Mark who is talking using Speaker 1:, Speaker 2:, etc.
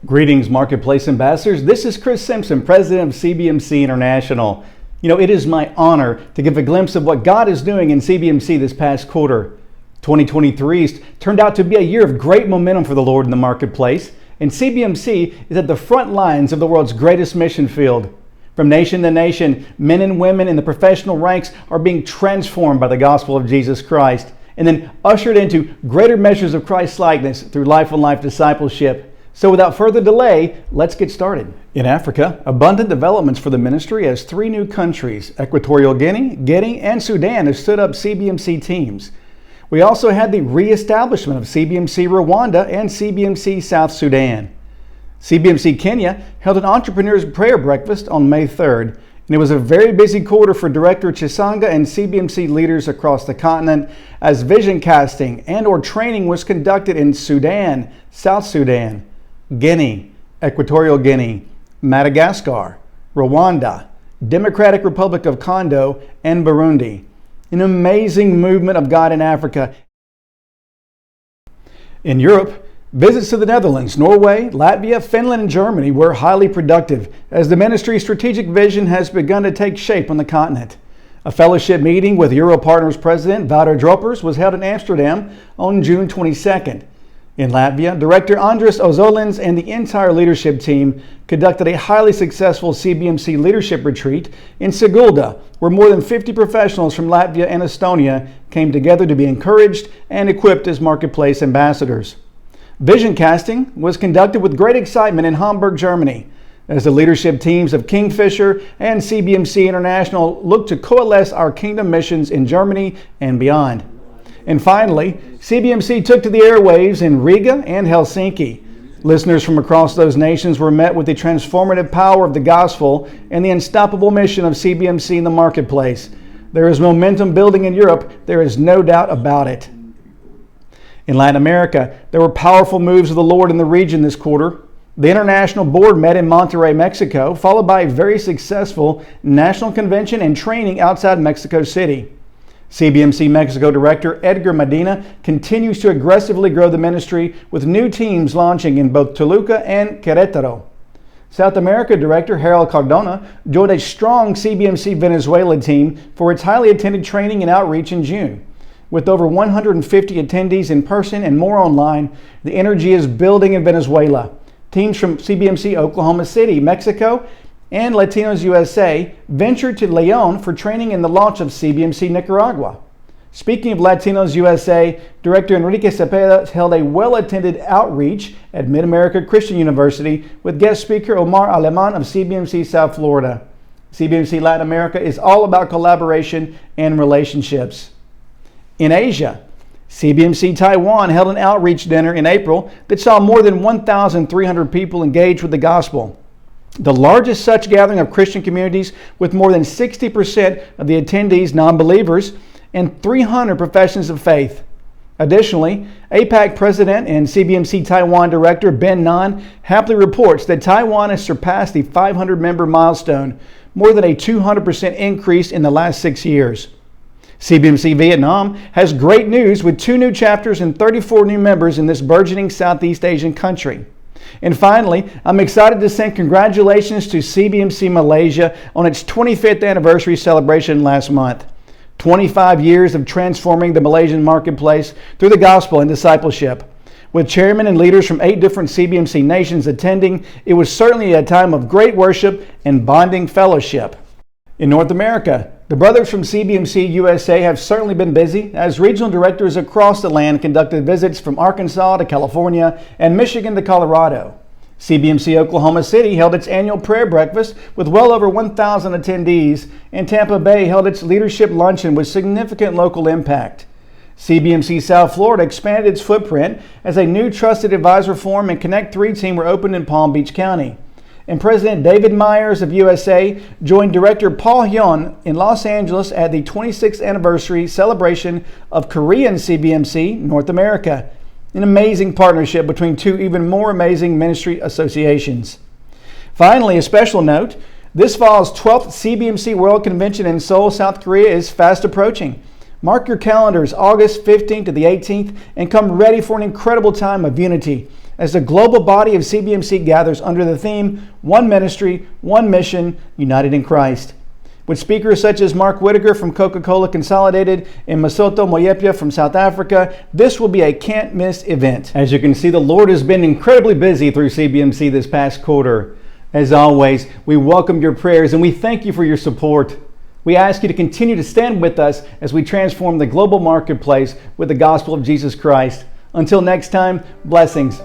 Speaker 1: Greetings, Marketplace Ambassadors. This is Chris Simpson, President of CBMC International. It is my honor to give a glimpse of what God is doing in CBMC this past quarter. 2023 turned out to be a year of great momentum for the Lord in the marketplace, and CBMC is at the front lines of the world's greatest mission field. From nation to nation, men and women in the professional ranks are being transformed by the gospel of Jesus Christ, and then ushered into greater measures of Christ-likeness through life-on-life discipleship. So without further delay, let's get started. In Africa, abundant developments for the ministry as 3 new countries, Equatorial Guinea, and Sudan, have stood up CBMC teams. We also had the re-establishment of CBMC Rwanda and CBMC South Sudan. CBMC Kenya held an entrepreneur's prayer breakfast on May 3rd, and it was a very busy quarter for Director Chisanga and CBMC leaders across the continent as vision casting and/or training was conducted in Sudan, South Sudan, Guinea, Equatorial Guinea, Madagascar, Rwanda, Democratic Republic of Congo, and Burundi. An amazing movement of God in Africa. In Europe, visits to the Netherlands, Norway, Latvia, Finland, and Germany were highly productive as the ministry's strategic vision has begun to take shape on the continent. A fellowship meeting with Europartners President Wouter Droppers was held in Amsterdam on June 22nd. In Latvia, Director Andris Ozolins and the entire leadership team conducted a highly successful CBMC leadership retreat in Sigulda, where more than 50 professionals from Latvia and Estonia came together to be encouraged and equipped as marketplace ambassadors. Vision casting was conducted with great excitement in Hamburg, Germany, as the leadership teams of Kingfisher and CBMC International look to coalesce our kingdom missions in Germany and beyond. And finally, CBMC took to the airwaves in Riga and Helsinki. Listeners from across those nations were met with the transformative power of the gospel and the unstoppable mission of CBMC in the marketplace. There is momentum building in Europe, there is no doubt about it. In Latin America, there were powerful moves of the Lord in the region this quarter. The International Board met in Monterrey, Mexico, followed by a very successful national convention and training outside Mexico City. CBMC Mexico Director Edgar Medina continues to aggressively grow the ministry with new teams launching in both Toluca and Querétaro. South America Director Harold Cardona joined a strong CBMC Venezuela team for its highly attended training and outreach in June. With over 150 attendees in person and more online, the energy is building in Venezuela. Teams from CBMC Oklahoma City, Mexico, and Latinos USA ventured to León for training in the launch of CBMC Nicaragua. Speaking of Latinos USA, Director Enrique Cepeda held a well-attended outreach at Mid-America Christian University with guest speaker Omar Aleman of CBMC South Florida. CBMC Latin America is all about collaboration and relationships. In Asia, CBMC Taiwan held an outreach dinner in April that saw more than 1,300 people engage with the gospel. The largest such gathering of Christian communities with more than 60% of the attendees non-believers and 300 professions of faith. Additionally, APAC President and CBMC Taiwan Director Ben Nan happily reports that Taiwan has surpassed the 500-member milestone, more than a 200% increase in the last 6 years. CBMC Vietnam has great news with 2 new chapters and 34 new members in this burgeoning Southeast Asian country. And finally, I'm excited to send congratulations to CBMC Malaysia on its 25th anniversary celebration last month. 25 years of transforming the Malaysian marketplace through the gospel and discipleship. With chairmen and leaders from 8 different CBMC nations attending, it was certainly a time of great worship and bonding fellowship. In North America, the brothers from CBMC USA have certainly been busy as regional directors across the land conducted visits from Arkansas to California and Michigan to Colorado. CBMC Oklahoma City held its annual prayer breakfast with well over 1,000 attendees, and Tampa Bay held its leadership luncheon with significant local impact. CBMC South Florida expanded its footprint as a new trusted advisor forum and Connect 3 team were opened in Palm Beach County. And President David Myers of USA joined Director Paul Hyun in Los Angeles at the 26th anniversary celebration of Korean CBMC North America, an amazing partnership between 2 even more amazing ministry associations. Finally, a special note, this fall's 12th CBMC World Convention in Seoul, South Korea is fast approaching. Mark your calendars August 15th to the 18th and come ready for an incredible time of unity, as the global body of CBMC gathers under the theme, One Ministry, One Mission, United in Christ. With speakers such as Mark Whitaker from Coca-Cola Consolidated and Masoto Moyepia from South Africa, this will be a can't-miss event. As you can see, the Lord has been incredibly busy through CBMC this past quarter. As always, we welcome your prayers and we thank you for your support. We ask you to continue to stand with us as we transform the global marketplace with the gospel of Jesus Christ. Until next time, blessings.